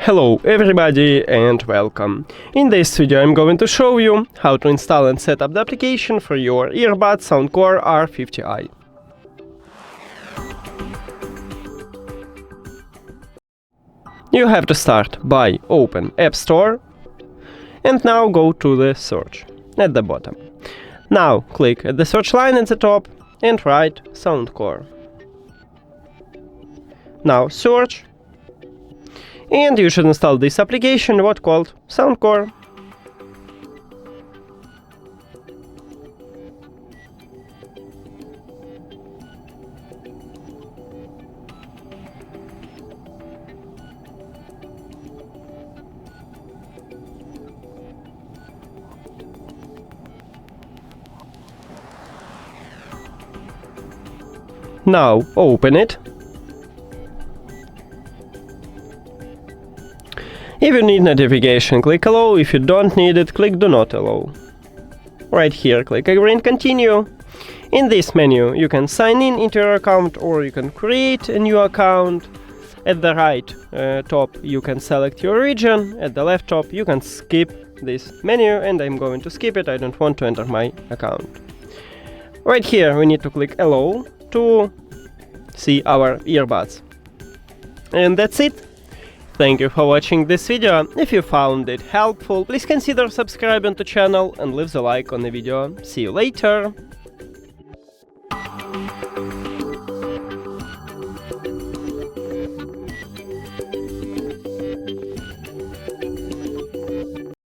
Hello everybody and welcome. In this video I'm going to show you how to install and set up the application for your earbuds SOUNDCORE R50i. You have to start by open App Store and now go to the search at the bottom. Now click at the search line at the top and write SOUNDCORE. Now search. And you should install this application, what called SOUNDCORE. Now open it. If you need notification, click allow. If you don't need it, click do not allow. Right here, click agree and continue. In this menu, you can sign in into your account or you can create a new account. At the right top, you can select your region. At the left top, you can skip this menu, and I'm going to skip it. I don't want to enter my account. Right here, we need to click allow to see our earbuds. And that's it. Thank you for watching this video. If you found it helpful, please consider subscribing to the channel and leave a like on the video. See you later!